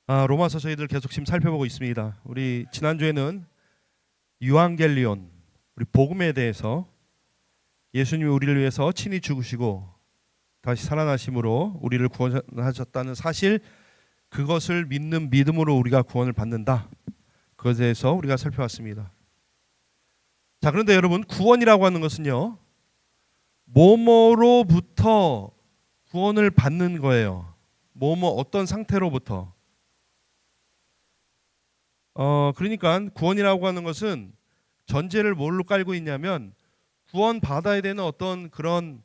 로마서 저희들 계속 지금 살펴보고 있습니다. 우리 지난주에는 유앙겔리온, 우리 복음에 대해서 예수님이 우리를 위해서 친히 죽으시고 다시 살아나심으로 우리를 구원하셨다는 사실, 그것을 믿는 믿음으로 우리가 구원을 받는다. 그것에 대해서 우리가 살펴봤습니다. 자, 그런데 여러분, 구원이라고 하는 것은요, 뭐뭐로부터 구원을 받는 거예요. 어떤 상태로부터. 그러니까 구원이라고 하는 것은 전제를 뭘로 깔고 있냐면 구원 받아야 되는 어떤 그런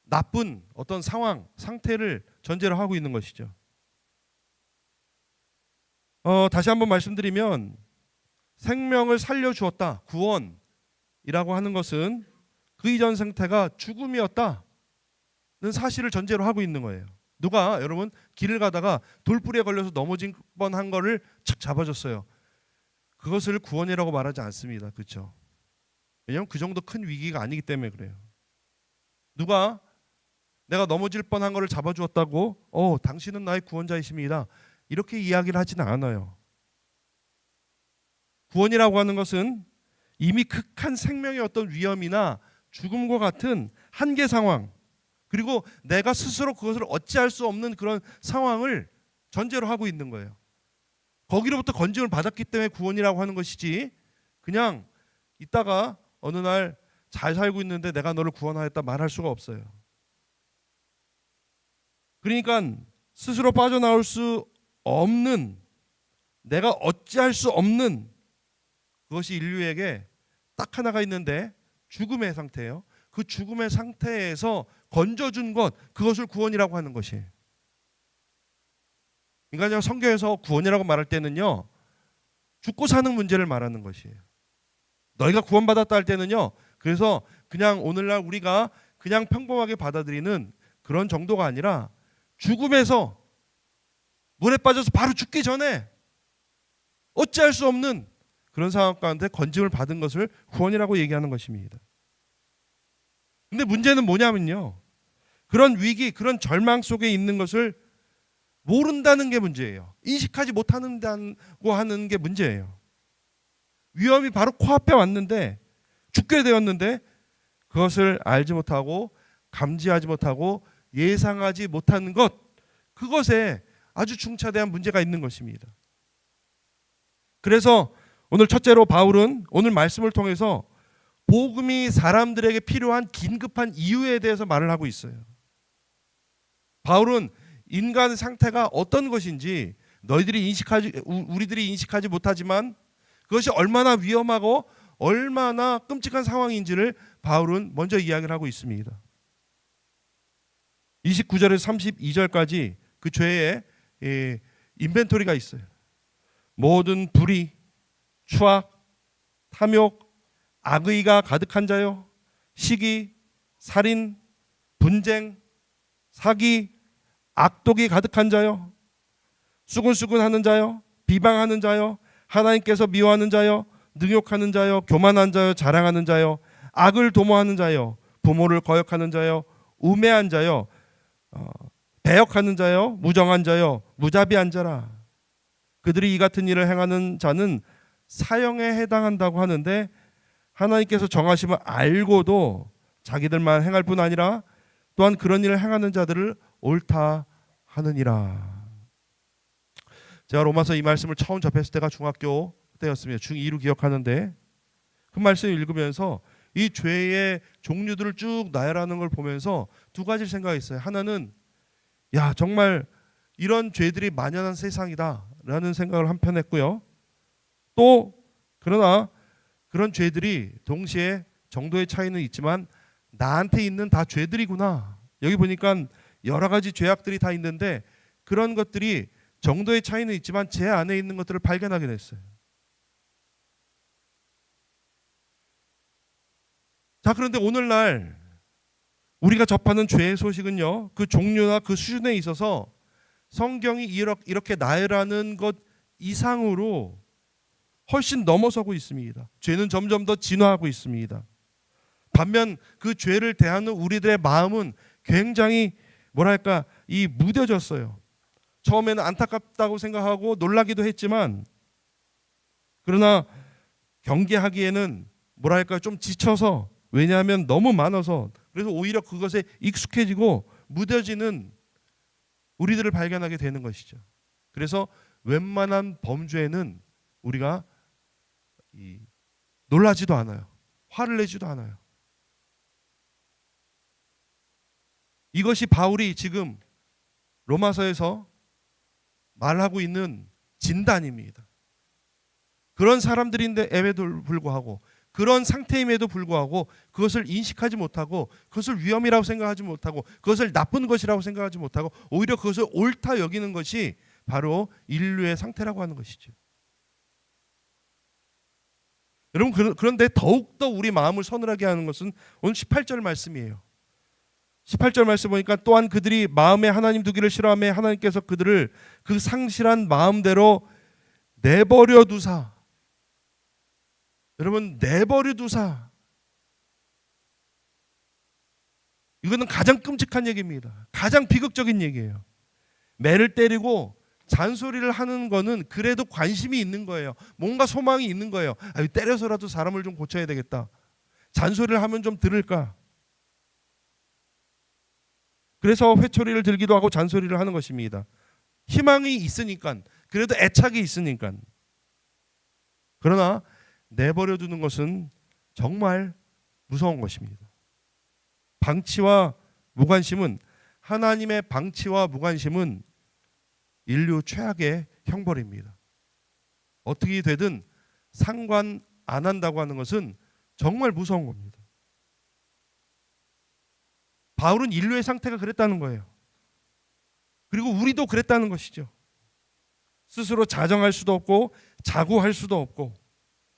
나쁜 어떤 상태를 전제로 하고 있는 것이죠. 다시 한번 말씀드리면 생명을 살려주었다. 구원이라고 하는 것은 그 이전 상태가 죽음이었다는 사실을 전제로 하고 있는 거예요. 누가 여러분 길을 가다가 돌뿌리에 걸려서 넘어진 뻔한 거를 착 잡아줬어요. 그것을 구원이라고 말하지 않습니다. 그렇죠? 왜냐하면 그 정도 큰 위기가 아니기 때문에 그래요. 누가 내가 넘어질 뻔한 거를 잡아주었다고 당신은 나의 구원자이십니다, 이렇게 이야기를 하지는 않아요. 구원이라고 하는 것은 이미 극한 생명의 어떤 위험이나 죽음과 같은 한계 상황, 그리고 내가 스스로 그것을 어찌할 수 없는 그런 상황을 전제로 하고 있는 거예요. 거기로부터 건짐을 받았기 때문에 구원이라고 하는 것이지, 그냥 있다가 어느 날 잘 살고 있는데 내가 너를 구원하였다 말할 수가 없어요. 그러니까 스스로 빠져나올 수 없는, 내가 어찌할 수 없는 그것이 인류에게 딱 하나가 있는데 죽음의 상태예요. 그 죽음의 상태에서 건져준 것, 그것을 구원이라고 하는 것이에요. 그러니까 성경에서 구원이라고 말할 때는요, 죽고 사는 문제를 말하는 것이에요. 너희가 구원받았다 할 때는요, 그래서 그냥 오늘날 우리가 그냥 평범하게 받아들이는 그런 정도가 아니라 죽음에서 물에 빠져서 바로 죽기 전에 어찌할 수 없는 그런 상황 가운데 건짐을 받은 것을 구원이라고 얘기하는 것입니다. 근데 문제는 뭐냐면요, 그런 위기, 그런 절망 속에 있는 것을 모른다는 게 문제예요. 인식하지 못한다고 하는 게 문제예요. 위험이 바로 코앞에 왔는데, 죽게 되었는데 그것을 알지 못하고 감지하지 못하고 예상하지 못하는 것, 그것에 아주 중차대한 문제가 있는 것입니다. 그래서 오늘 첫째로 바울은 오늘 말씀을 통해서 복음이 사람들에게 필요한 긴급한 이유에 대해서 말을 하고 있어요. 바울은 인간 상태가 어떤 것인지 우리들이 인식하지 못하지만 그것이 얼마나 위험하고 얼마나 끔찍한 상황인지를 바울은 먼저 이야기를 하고 있습니다. 29절에서 32절까지 그 죄의 인벤토리가 있어요. 모든 불의, 추악, 탐욕, 악의가 가득한 자요, 시기, 살인, 분쟁, 사기, 악독이 가득한 자요, 수근수근하는 자요, 비방하는 자요, 하나님께서 미워하는 자요, 능욕하는 자요, 교만한 자요, 자랑하는 자요, 악을 도모하는 자요, 부모를 거역하는 자요, 우매한 자요, 배역하는 자요, 무정한 자요, 무자비한 자라. 그들이 이 같은 일을 행하는 자는 사형에 해당한다고 하는데, 하나님께서 정하심을 알고도 자기들만 행할 뿐 아니라 또한 그런 일을 행하는 자들을 옳다 하느니라. 제가 로마서 이 말씀을 처음 접했을 때가 중학교 때였습니다. 중2로 기억하는데, 그 말씀을 읽으면서 이 죄의 종류들을 쭉 나열하는 걸 보면서 두 가지를 생각했어요. 하나는 정말 이런 죄들이 만연한 세상이다 라는 생각을 한편 했고요. 또 그러나 그런 죄들이 동시에 정도의 차이는 있지만 나한테 있는 다 죄들이구나. 여기 보니까 여러 가지 죄악들이 다 있는데 그런 것들이 정도의 차이는 있지만 제 안에 있는 것들을 발견하게 됐어요. 자, 그런데 오늘날 우리가 접하는 죄의 소식은요, 그 종류나 그 수준에 있어서 성경이 이렇게 나열하는 것 이상으로 훨씬 넘어서고 있습니다. 죄는 점점 더 진화하고 있습니다. 반면 그 죄를 대하는 우리들의 마음은 굉장히 무뎌졌어요. 처음에는 안타깝다고 생각하고 놀라기도 했지만, 그러나 경계하기에는 뭐랄까 좀 지쳐서, 왜냐하면 너무 많아서, 그래서 오히려 그것에 익숙해지고 무뎌지는 우리들을 발견하게 되는 것이죠. 그래서 웬만한 범죄에는 우리가 놀라지도 않아요. 화를 내지도 않아요. 이것이 바울이 지금 로마서에서 말하고 있는 진단입니다. 그런 사람들인데에도 불구하고, 그런 상태임에도 불구하고 그것을 인식하지 못하고, 그것을 위험이라고 생각하지 못하고, 그것을 나쁜 것이라고 생각하지 못하고, 오히려 그것을 옳다 여기는 것이 바로 인류의 상태라고 하는 것이죠. 여러분, 그런데 더욱더 우리 마음을 서늘하게 하는 것은 오늘 18절 말씀이에요. 18절 말씀 보니까 또한 그들이 마음에 하나님 두기를 싫어하며 하나님께서 그들을 그 상실한 마음대로 내버려 두사. 여러분, 내버려 두사. 이거는 가장 끔찍한 얘기입니다. 가장 비극적인 얘기예요. 매를 때리고 잔소리를 하는 거는 그래도 관심이 있는 거예요. 뭔가 소망이 있는 거예요. 때려서라도 사람을 좀 고쳐야 되겠다. 잔소리를 하면 좀 들을까. 그래서 회초리를 들기도 하고 잔소리를 하는 것입니다. 희망이 있으니까, 그래도 애착이 있으니까. 그러나 내버려 두는 것은 정말 무서운 것입니다. 방치와 무관심은, 하나님의 방치와 무관심은 인류 최악의 형벌입니다. 어떻게 되든 상관 안 한다고 하는 것은 정말 무서운 겁니다. 바울은 인류의 상태가 그랬다는 거예요. 그리고 우리도 그랬다는 것이죠. 스스로 자정할 수도 없고 자구할 수도 없고,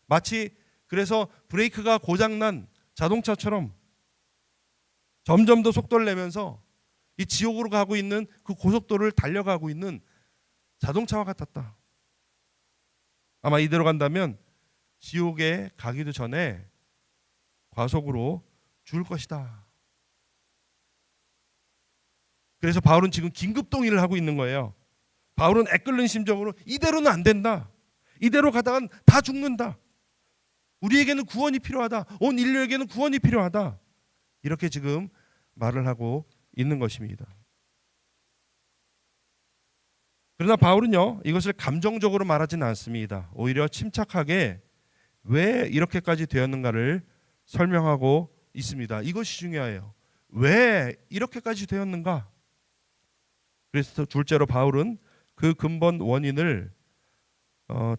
마치 그래서 브레이크가 고장난 자동차처럼 점점 더 속도를 내면서 이 지옥으로 가고 있는 그 고속도로를 달려가고 있는 자동차와 같았다. 아마 이대로 간다면 지옥에 가기도 전에 과속으로 죽을 것이다. 그래서 바울은 지금 긴급 동의를 하고 있는 거예요. 바울은 애끓는 심정으로 이대로는 안 된다. 이대로 가다간 다 죽는다. 우리에게는 구원이 필요하다. 온 인류에게는 구원이 필요하다. 이렇게 지금 말을 하고 있는 것입니다. 그러나 바울은요, 이것을 감정적으로 말하지는 않습니다. 오히려 침착하게 왜 이렇게까지 되었는가를 설명하고 있습니다. 이것이 중요해요. 왜 이렇게까지 되었는가? 그래서 둘째로 바울은 그 근본 원인을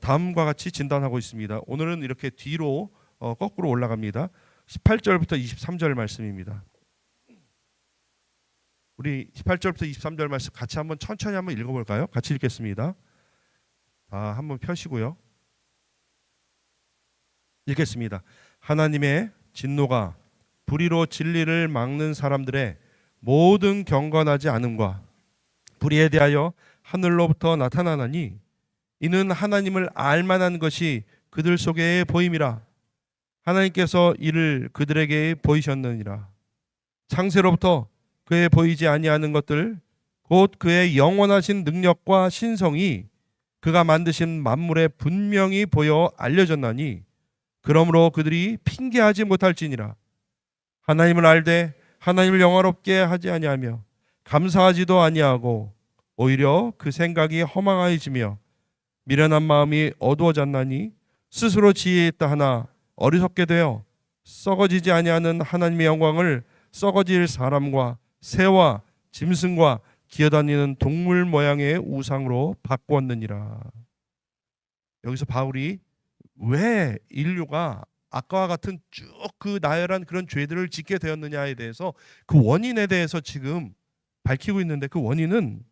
다음과 같이 진단하고 있습니다. 오늘은 이렇게 뒤로 거꾸로 올라갑니다. 18절부터 23절 말씀입니다. 우리 18절부터 23절 말씀 같이 한번 천천히 한번 읽어볼까요? 같이 읽겠습니다. 한번 펴시고요. 읽겠습니다. 하나님의 진노가 불의로 진리를 막는 사람들의 모든 경건하지 않음과 불의에 대하여 하늘로부터 나타나나니 이는 하나님을 알만한 것이 그들 속에 보임이라. 하나님께서 이를 그들에게 보이셨느니라. 창세로부터 그에 보이지 아니하는 것들 곧 그의 영원하신 능력과 신성이 그가 만드신 만물에 분명히 보여 알려졌나니 그러므로 그들이 핑계하지 못할지니라. 하나님을 알되 하나님을 영화롭게 하지 아니하며 감사하지도 아니하고 오히려 그 생각이 허망하여지며 미련한 마음이 어두워졌나니 스스로 지혜 있다 하나 어리석게 되어 썩어지지 아니하는 하나님의 영광을 썩어질 사람과 새와 짐승과 기어다니는 동물 모양의 우상으로 바꾸었느니라. 여기서 바울이 왜 인류가 아까와 같은 쭉 그 나열한 그런 죄들을 짓게 되었느냐에 대해서 그 원인에 대해서 지금 밝히고 있는데, 그 원인은,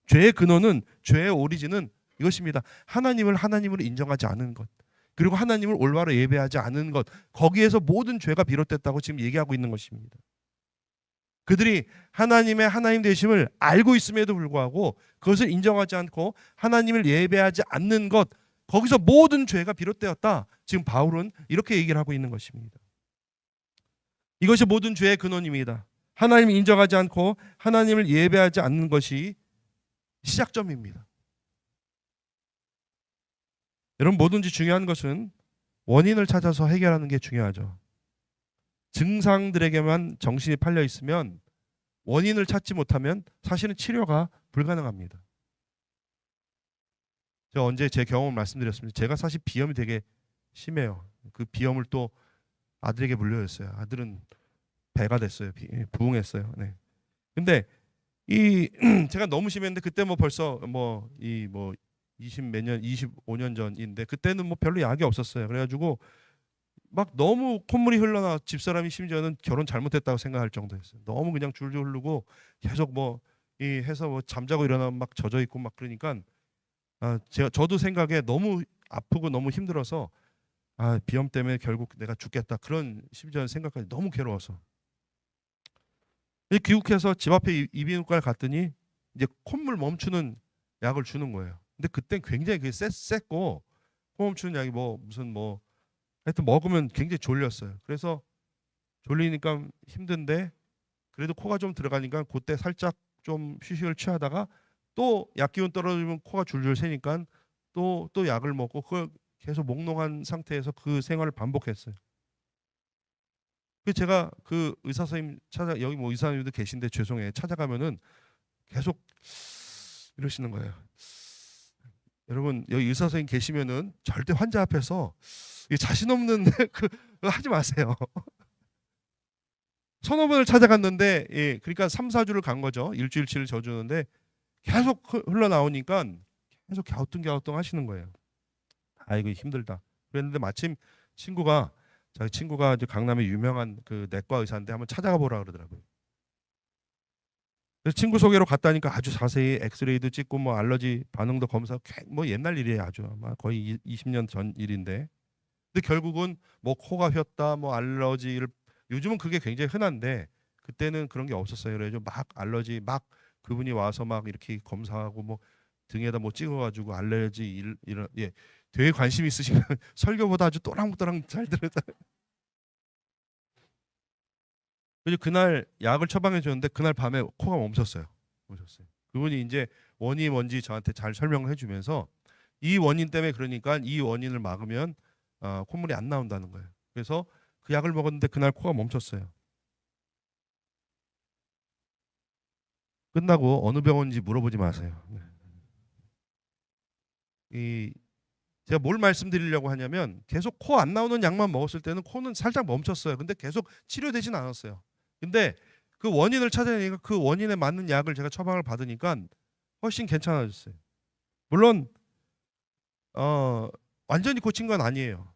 죄의 근원은, 죄의 오리진은 이것입니다. 하나님을 인정하지 않은 것, 그리고 하나님을 올바로 예배하지 않은 것, 거기에서 모든 죄가 비롯됐다고 지금 얘기하고 있는 것입니다. 그들이 하나님의 하나님 되심을 알고 있음에도 불구하고 그것을 인정하지 않고 하나님을 예배하지 않는 것, 거기서 모든 죄가 비롯되었다. 지금 바울은 이렇게 얘기를 하고 있는 것입니다. 이것이 모든 죄의 근원입니다. 하나님을 인정하지 않고 하나님을 예배하지 않는 것이 시작점입니다. 여러분, 뭐든지 중요한 것은 원인을 찾아서 해결하는 게 중요하죠. 증상들에게만 정신이 팔려 있으면 원인을 찾지 못하면 사실은 치료가 불가능합니다. 제가 언제 제 경험을 말씀드렸습니다. 제가 사실 비염이 되게 심해요. 그 비염을 또 아들에게 물려줬어요. 아들은 배가 됐어요. 부흥했어요. 네. 근데 이 제가 너무 심했는데 그때 뭐 벌써 뭐 20 몇 년, 25년 전인데 그때는 뭐 별로 약이 없었어요. 그래가지고 막 너무 콧물이 흘러나 집사람이 심지어는 결혼 잘못했다고 생각할 정도였어요. 너무 그냥 줄줄 흐르고 계속 뭐 이 해서 뭐 잠자고 일어나면 막 젖어 있고 막 그러니까 저도 생각에 너무 아프고 너무 힘들어서 비염 때문에 결국 내가 죽겠다 그런 심지어 생각까지 너무 괴로워서 귀국해서 집 앞에 이비인후과를 갔더니 이제 콧물 멈추는 약을 주는 거예요. 근데 그땐 굉장히 그게 셌고 코 멈추는 약이 뭐 무슨 뭐 하여튼 먹으면 굉장히 졸렸어요. 그래서 졸리니까 힘든데 그래도 코가 좀 들어가니까 그때 살짝 좀 휴식을 취하다가 또 약 기운 떨어지면 코가 줄줄 새니까 또 약을 먹고 그걸 계속 몽롱한 상태에서 그 생활을 반복했어요. 그 제가 그 의사 선생님 여기 뭐 의사 선생님도 계신데 죄송해요. 찾아가면은 계속 이러시는 거예요. 여러분 여기 의사 선생님 계시면은 절대 환자 앞에서 자신 없는 그 하지 마세요. 서너 번을 찾아갔는데 그러니까 3, 4주를 간 거죠. 일주일치를 져주는데 계속 흘러나오니까 계속 갸우뚱갸우뚱 하시는 거예요. 이거 힘들다. 그랬는데 마침 저희 친구가 이제 강남에 유명한 그 내과 의사인데 한번 찾아가 보라 그러더라고요. 그래서 친구 소개로 갔다니까 아주 자세히 엑스레이도 찍고 뭐 알러지 반응도 검사하고 뭐 옛날 일이에요. 아주 아마 거의 20년 전 일인데. 근데 결국은 뭐 코가 휘었다, 뭐 알러지를 요즘은 그게 굉장히 흔한데 그때는 그런 게 없었어요. 그래서 막 알러지 막 그분이 와서 막 이렇게 검사하고 뭐 등에다 뭐 찍어가지고 알레르기 이런 되게 관심 있으시면 설교보다 아주 또랑또랑 잘 들었다. 그래서 그날 약을 처방해 줬는데 그날 밤에 코가 멈췄어요. 그분이 이제 원인이 뭔지 저한테 잘 설명을 해주면서 이 원인 때문에 그러니까 이 원인을 막으면 콧물이 안 나온다는 거예요. 그래서 그 약을 먹었는데 그날 코가 멈췄어요. 끝나고 어느 병원인지 물어보지 마세요. 제가 뭘 말씀드리려고 하냐면 계속 코 안 나오는 약만 먹었을 때는 코는 살짝 멈췄어요. 근데 계속 치료되진 않았어요. 근데 그 원인을 찾아내니까 그 원인에 맞는 약을 제가 처방을 받으니까 훨씬 괜찮아졌어요. 물론 완전히 고친 건 아니에요.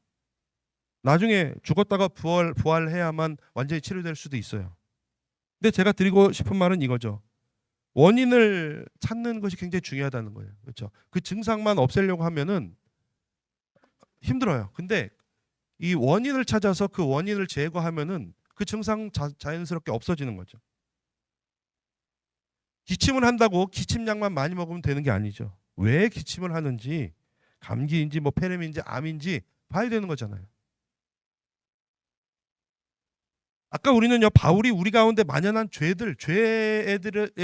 나중에 죽었다가 부활해야만 완전히 치료될 수도 있어요. 근데 제가 드리고 싶은 말은 이거죠. 원인을 찾는 것이 굉장히 중요하다는 거예요. 그렇죠? 그 증상만 없애려고 하면은 힘들어요. 근데 이 원인을 찾아서 그 원인을 제거하면은 그 증상 자연스럽게 없어지는 거죠. 기침을 한다고 기침약만 많이 먹으면 되는 게 아니죠. 왜 기침을 하는지, 감기인지 뭐 폐렴인지 암인지 봐야 되는 거잖아요. 아까 우리는요, 바울이 우리 가운데 만연한 죄에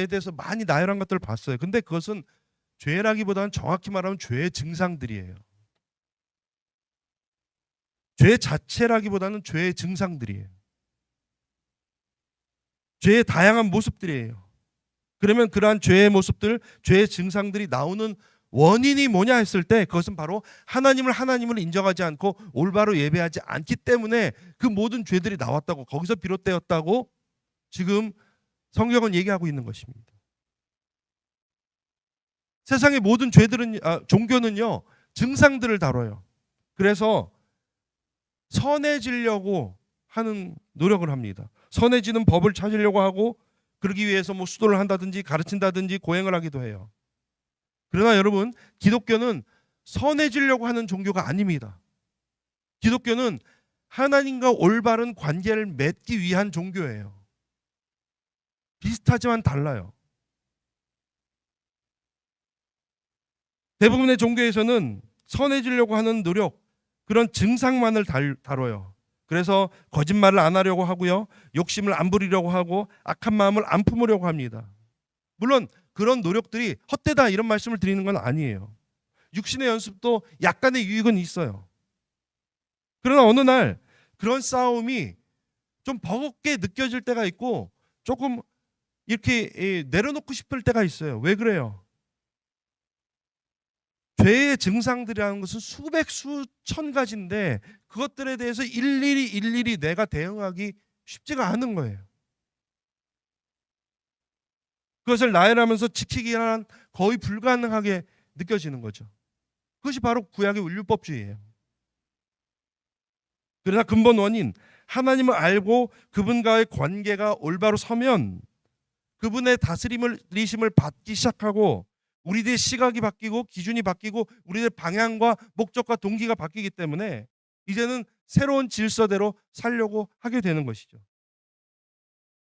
대해서 많이 나열한 것들을 봤어요. 근데 그것은 죄라기보다는 정확히 말하면 죄의 증상들이에요. 죄 자체라기보다는 죄의 증상들이에요. 죄의 다양한 모습들이에요. 그러면 그러한 죄의 모습들, 죄의 증상들이 나오는 원인이 뭐냐 했을 때 그것은 바로 하나님을 인정하지 않고 올바로 예배하지 않기 때문에 그 모든 죄들이 나왔다고, 거기서 비롯되었다고 지금 성경은 얘기하고 있는 것입니다. 세상의 모든 종교는요, 증상들을 다뤄요. 그래서 선해지려고 하는 노력을 합니다. 선해지는 법을 찾으려고 하고 그러기 위해서 뭐 수도를 한다든지 가르친다든지 고행을 하기도 해요. 그러나 여러분, 기독교는 선해지려고 하는 종교가 아닙니다. 기독교는 하나님과 올바른 관계를 맺기 위한 종교예요. 비슷하지만 달라요. 대부분의 종교에서는 선해지려고 하는 노력, 그런 증상만을 다뤄요. 그래서 거짓말을 안 하려고 하고요, 욕심을 안 부리려고 하고 악한 마음을 안 품으려고 합니다. 물론 그런 노력들이 헛되다 이런 말씀을 드리는 건 아니에요. 육신의 연습도 약간의 유익은 있어요. 그러나 어느 날 그런 싸움이 좀 버겁게 느껴질 때가 있고 조금 이렇게 내려놓고 싶을 때가 있어요. 왜 그래요? 죄의 증상들이라는 것은 수백 수천 가지인데 그것들에 대해서 일일이 내가 대응하기 쉽지가 않은 거예요. 그것을 나열하면서 지키기란 거의 불가능하게 느껴지는 거죠. 그것이 바로 구약의 율법주의예요. 그러나 근본 원인, 하나님을 알고 그분과의 관계가 올바로 서면 그분의 다스림을 받기 시작하고 우리들의 시각이 바뀌고 기준이 바뀌고 우리들의 방향과 목적과 동기가 바뀌기 때문에 이제는 새로운 질서대로 살려고 하게 되는 것이죠.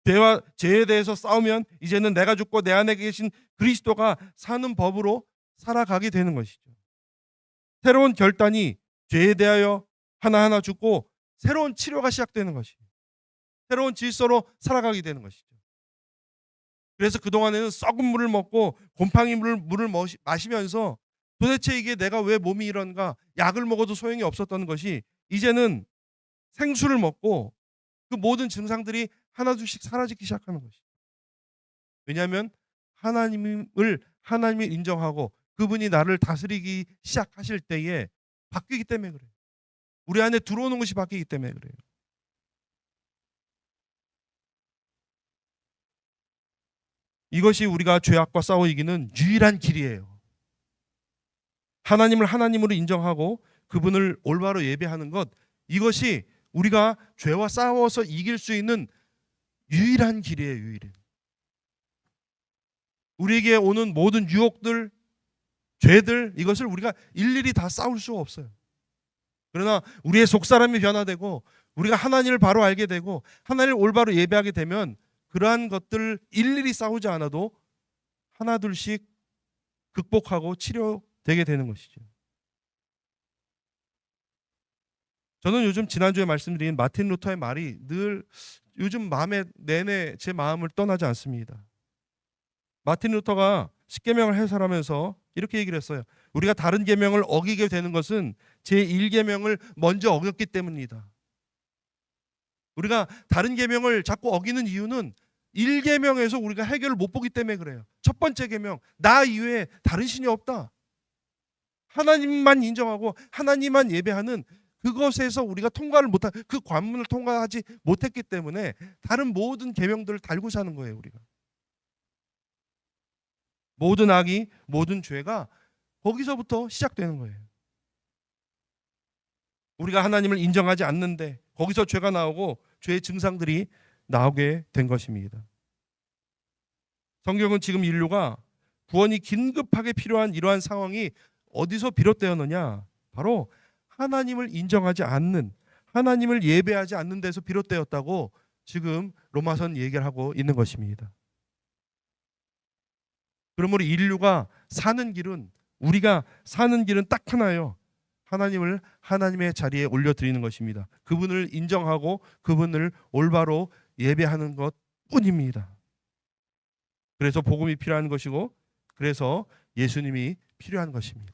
죄와 죄에 대해서 싸우면 이제는 내가 죽고 내 안에 계신 그리스도가 사는 법으로 살아가게 되는 것이죠. 새로운 결단이 죄에 대하여 하나하나 죽고 새로운 치료가 시작되는 것이죠. 새로운 질서로 살아가게 되는 것이죠. 그래서 그동안에는 썩은 물을 먹고 곰팡이 물을 마시면서 도대체 이게 내가 왜 몸이 이런가, 약을 먹어도 소용이 없었던 것이 이제는 생수를 먹고 그 모든 증상들이 하나둘씩 사라지기 시작하는 것이죠. 왜냐하면 하나님을 인정하고 그분이 나를 다스리기 시작하실 때에 바뀌기 때문에 그래요. 우리 안에 들어오는 것이 바뀌기 때문에 그래요. 이것이 우리가 죄악과 싸워 이기는 유일한 길이에요. 하나님을 하나님으로 인정하고 그분을 올바로 예배하는 것, 이것이 우리가 죄와 싸워서 이길 수 있는 유일한 길이에요. 유일한. 우리에게 오는 모든 유혹들, 죄들, 이것을 우리가 일일이 다 싸울 수가 없어요. 그러나 우리의 속사람이 변화되고 우리가 하나님을 바로 알게 되고 하나님을 올바로 예배하게 되면 그러한 것들 일일이 싸우지 않아도 하나둘씩 극복하고 치료되게 되는 것이죠. 저는 요즘 지난주에 말씀드린 마틴 루터의 말이 늘 요즘 마음에 내내 제 마음을 떠나지 않습니다. 마틴 루터가 십계명을 해설하면서 이렇게 얘기를 했어요. 우리가 다른 계명을 어기게 되는 것은 제1계명을 먼저 어겼기 때문이다. 우리가 다른 계명을 자꾸 어기는 이유는 1계명에서 우리가 해결을 못 보기 때문에 그래요. 첫 번째 계명, 나 이외에 다른 신이 없다. 하나님만 인정하고 하나님만 예배하는 그것에서 우리가 통과를 못한, 그 관문을 통과하지 못했기 때문에 다른 모든 계명들을 달고 사는 거예요. 우리가 모든 악이, 모든 죄가 거기서부터 시작되는 거예요. 우리가 하나님을 인정하지 않는데 거기서 죄가 나오고 죄의 증상들이 나오게 된 것입니다. 성경은 지금 인류가 구원이 긴급하게 필요한 이러한 상황이 어디서 비롯되었느냐? 바로 하나님을 인정하지 않는, 하나님을 예배하지 않는 데서 비롯되었다고 지금 로마서는 얘기를 하고 있는 것입니다. 그러므로 인류가 사는 길은, 우리가 사는 길은 딱 하나예요. 하나님을 하나님의 자리에 올려드리는 것입니다. 그분을 인정하고 그분을 올바로 예배하는 것 뿐입니다. 그래서 복음이 필요한 것이고 그래서 예수님이 필요한 것입니다.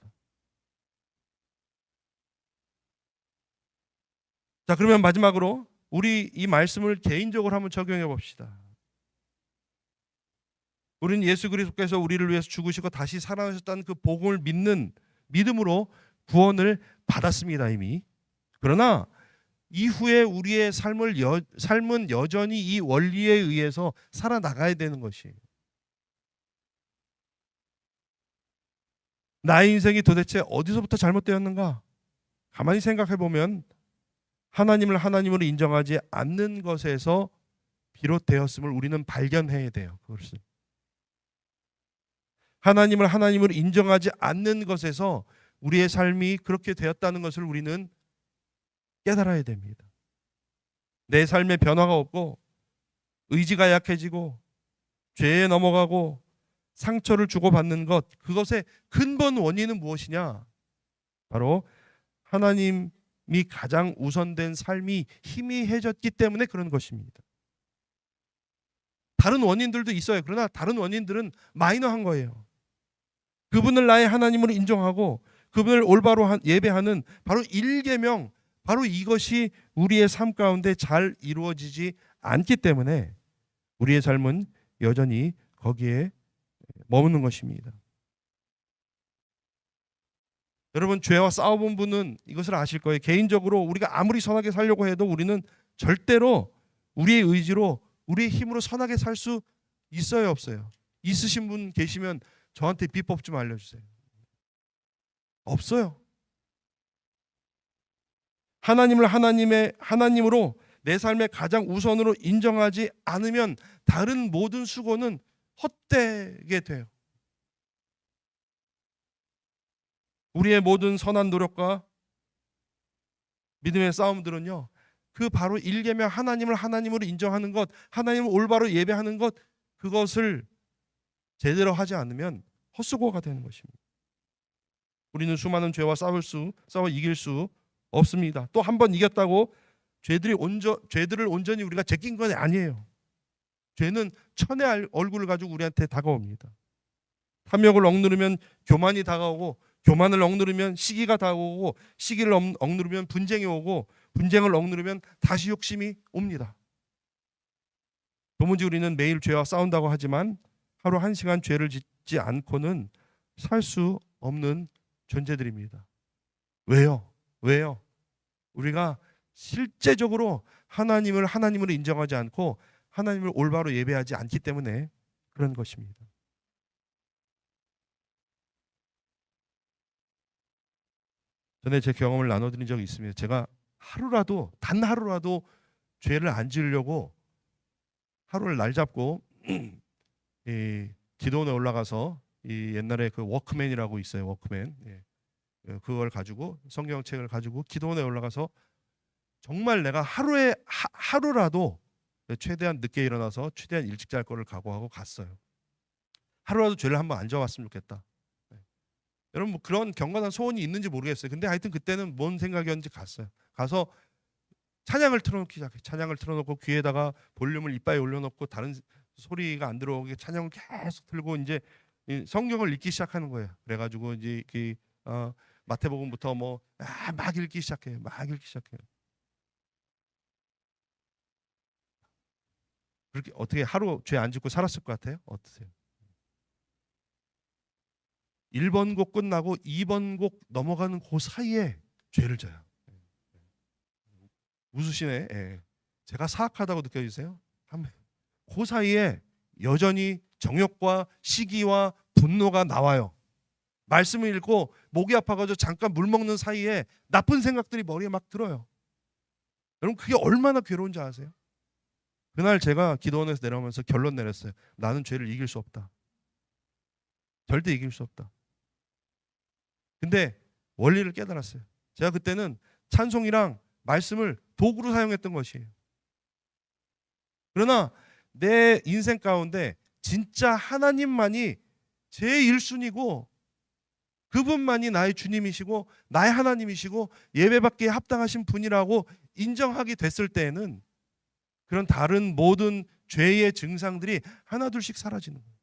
자, 그러면 마지막으로 우리 이 말씀을 개인적으로 한번 적용해 봅시다. 우리는 예수 그리스도께서 우리를 위해서 죽으시고 다시 살아나셨다는 그 복음을 믿는 믿음으로 구원을 받았습니다, 이미. 그러나 이후에 우리의 삶은 여전히 이 원리에 의해서 살아나가야 되는 것이에요. 나의 인생이 도대체 어디서부터 잘못되었는가? 가만히 생각해 보면 하나님을 하나님으로 인정하지 않는 것에서 비롯되었음을 우리는 발견해야 돼요. 그것을. 하나님을 하나님으로 인정하지 않는 것에서 우리의 삶이 그렇게 되었다는 것을 우리는 깨달아야 됩니다. 내 삶에 변화가 없고 의지가 약해지고 죄에 넘어가고 상처를 주고받는 것, 그것의 근본 원인은 무엇이냐? 바로 하나님이 가장 우선된 삶이 희미해졌기 때문에 그런 것입니다. 다른 원인들도 있어요. 그러나 다른 원인들은 마이너한 거예요. 그분을 나의 하나님으로 인정하고 그분을 올바로 예배하는 바로 1계명, 바로 이것이 우리의 삶 가운데 잘 이루어지지 않기 때문에 우리의 삶은 여전히 거기에 머무는 것입니다. 여러분, 죄와 싸워본 분은 이것을 아실 거예요. 개인적으로 우리가 아무리 선하게 살려고 해도 우리는 절대로 우리의 의지로, 우리의 힘으로 선하게 살 수 있어요, 없어요? 있으신 분 계시면 저한테 비법 좀 알려주세요. 없어요. 하나님을 하나님으로 내 삶의 가장 우선으로 인정하지 않으면 다른 모든 수고는 헛되게 돼요. 우리의 모든 선한 노력과 믿음의 싸움들은요, 그 바로 1계명 하나님을 하나님으로 인정하는 것, 하나님을 올바로 예배하는 것, 그것을 제대로 하지 않으면 헛수고가 되는 것입니다. 우리는 수많은 죄와 싸워 이길 수 없습니다. 또 한 번 이겼다고 죄들을 온전히 우리가 제낀 건 아니에요. 죄는 천의 얼굴을 가지고 우리한테 다가옵니다. 탐욕을 억누르면 교만이 다가오고, 교만을 억누르면 시기가 다가오고, 시기를 억누르면 분쟁이 오고, 분쟁을 억누르면 다시 욕심이 옵니다. 도무지 우리는 매일 죄와 싸운다고 하지만 하루 1시간 죄를 짓지 않고는 살 수 없는 존재들입니다. 왜요? 우리가 실제적으로 하나님을 하나님으로 인정하지 않고 하나님을 올바로 예배하지 않기 때문에 그런 것입니다. 전에 제 경험을 나눠드린 적이 있습니다. 제가 단 하루라도 죄를 안 지으려고 하루를 날 잡고 이 기도원에 올라가서 이 옛날에 그 워크맨이라고 있어요. 워크맨. 그걸 가지고, 성경책을 가지고 기도원에 올라가서 정말 내가 하루라도 최대한 늦게 일어나서 최대한 일찍 잘 거를 각오하고 갔어요. 하루라도 죄를 한번 안 져왔으면 좋겠다. 여러분, 뭐 그런 경건한 소원이 있는지 모르겠어요. 근데 하여튼 그때는 뭔 생각이었는지 갔어요. 가서 찬양을 틀어놓기 시작해요. 찬양을 틀어놓고 귀에다가 볼륨을 이빨에 올려놓고 다른 소리가 안 들어오게 찬양을 계속 틀고 이제 성경을 읽기 시작하는 거예요. 그래가지고 이제 마태복음부터 막 읽기 시작해요. 그렇게 어떻게 하루 죄 안 짓고 살았을 것 같아요? 어떠세요? 1번 곡 끝나고 2번 곡 넘어가는 그 사이에 죄를 져요. 웃으시네. 제가 사악하다고 느껴지세요? 그 사이에 여전히 정욕과 시기와 분노가 나와요. 말씀을 읽고 목이 아파가지고 잠깐 물 먹는 사이에 나쁜 생각들이 머리에 막 들어요. 여러분, 그게 얼마나 괴로운지 아세요? 그날 제가 기도원에서 내려오면서 결론 내렸어요. 나는 죄를 이길 수 없다. 절대 이길 수 없다. 근데 원리를 깨달았어요. 제가 그때는 찬송이랑 말씀을 도구로 사용했던 것이에요. 그러나 내 인생 가운데 진짜 하나님만이 제 1순위고 그분만이 나의 주님이시고 나의 하나님이시고 예배받기에 합당하신 분이라고 인정하게 됐을 때에는 그런 다른 모든 죄의 증상들이 하나둘씩 사라지는 거예요.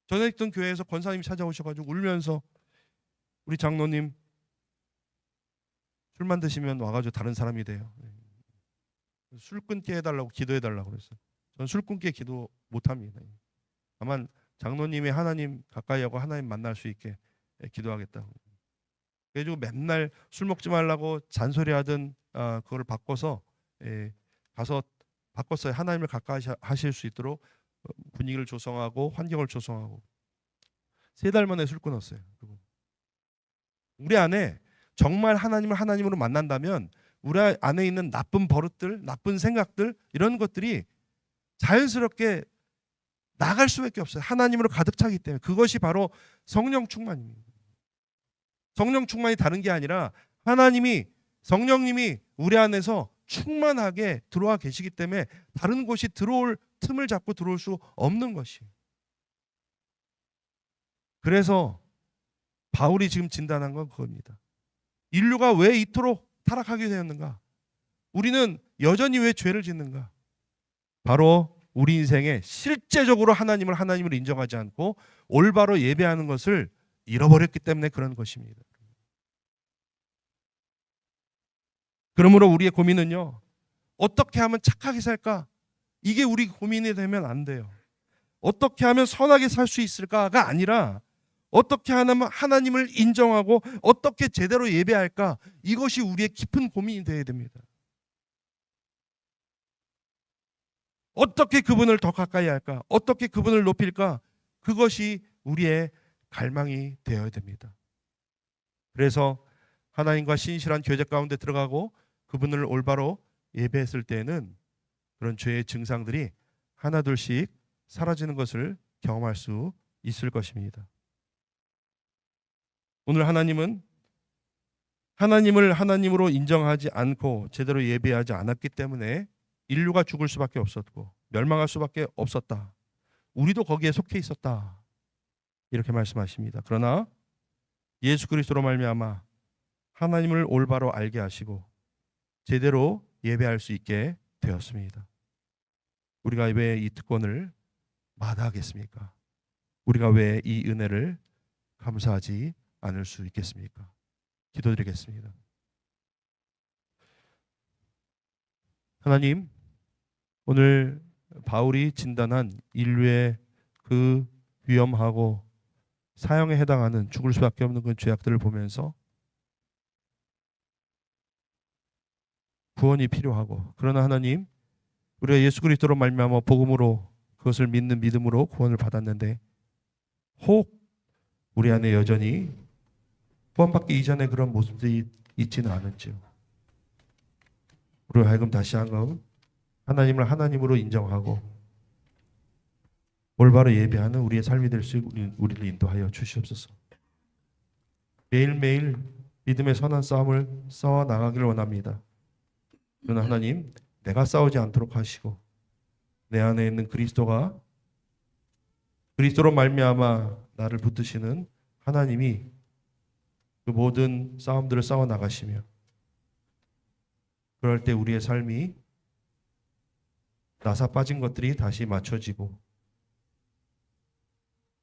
전에 있던 교회에서 권사님이 찾아오셔가지고 울면서, 우리 장로님 술만 드시면 와가지고 다른 사람이 돼요. 술 끊게 해달라고 기도해달라고 그랬어요. 저는 술 끊게 기도 못합니다. 다만 장로님이 하나님 가까이 하고 하나님 만날 수 있게 기도하겠다고. 그래가지고 맨날 술 먹지 말라고 잔소리하던 그걸 바꿔서 가서 바꿨어요. 하나님을 가까이 하실 수 있도록 분위기를 조성하고 환경을 조성하고. 3달 만에 술 끊었어요. 우리 안에 정말 하나님을 하나님으로 만난다면 우리 안에 있는 나쁜 버릇들, 나쁜 생각들, 이런 것들이 자연스럽게 나갈 수밖에 없어요. 하나님으로 가득 차기 때문에. 그것이 바로 성령 충만입니다. 성령 충만이 다른 게 아니라 성령님이 우리 안에서 충만하게 들어와 계시기 때문에 다른 곳이 들어올 틈을 잡고 들어올 수 없는 것이에요. 그래서 바울이 지금 진단한 건 그겁니다. 인류가 왜 이토록 타락하게 되었는가? 우리는 여전히 왜 죄를 짓는가? 바로 우리 인생에 실제적으로 하나님을 인정하지 않고 올바로 예배하는 것을 잃어버렸기 때문에 그런 것입니다. 그러므로 우리의 고민은요, 어떻게 하면 착하게 살까? 이게 우리 고민이 되면 안 돼요. 어떻게 하면 선하게 살 수 있을까가 아니라 어떻게 하면 하나님을 인정하고 어떻게 제대로 예배할까? 이것이 우리의 깊은 고민이 되어야 됩니다. 어떻게 그분을 더 가까이 할까? 어떻게 그분을 높일까? 그것이 우리의 갈망이 되어야 됩니다. 그래서 하나님과 신실한 교제 가운데 들어가고 그분을 올바로 예배했을 때에는 그런 죄의 증상들이 하나둘씩 사라지는 것을 경험할 수 있을 것입니다. 오늘 하나님은 하나님을 하나님으로 인정하지 않고 제대로 예배하지 않았기 때문에 인류가 죽을 수밖에 없었고 멸망할 수밖에 없었다. 우리도 거기에 속해 있었다. 이렇게 말씀하십니다. 그러나 예수 그리스도로 말미암아 하나님을 올바로 알게 하시고 제대로 예배할 수 있게 되었습니다. 우리가 왜 이 특권을 마다하겠습니까? 우리가 왜 이 은혜를 감사하지 않을 수 있겠습니까? 기도드리겠습니다. 하나님, 오늘 바울이 진단한 인류의 그 위험하고 사형에 해당하는 죽을 수밖에 없는 그 죄악들을 보면서 구원이 필요하고, 그러나 하나님, 우리가 예수 그리스도로 말미암아 복음으로 그것을 믿는 믿음으로 구원을 받았는데 혹 우리 안에 여전히 구원받기 이전에 그런 모습들이 있지는 않은지요. 우리로 하여금 다시 한번 하나님을 하나님으로 인정하고 올바로 예배하는 우리의 삶이 될 수 있는 우리를 인도하여 주시옵소서. 매일매일 믿음의 선한 싸움을 싸워 나가기를 원합니다. 그러나 하나님, 내가 싸우지 않도록 하시고 내 안에 있는 그리스도로 말미암아 나를 붙드시는 하나님이 그 모든 싸움들을 싸워 나가시며 그럴 때 우리의 삶이 나사 빠진 것들이 다시 맞춰지고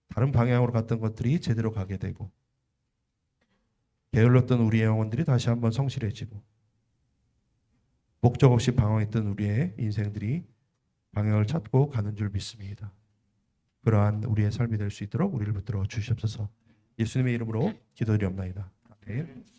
다른 방향으로 갔던 것들이 제대로 가게 되고 게을렀던 우리의 영혼들이 다시 한번 성실해지고 목적 없이 방황했던 우리의 인생들이 방향을 찾고 가는 줄 믿습니다. 그러한 우리의 삶이 될 수 있도록 우리를 붙들어 주시옵소서. 예수님의 이름으로 기도드리옵나이다. 아멘.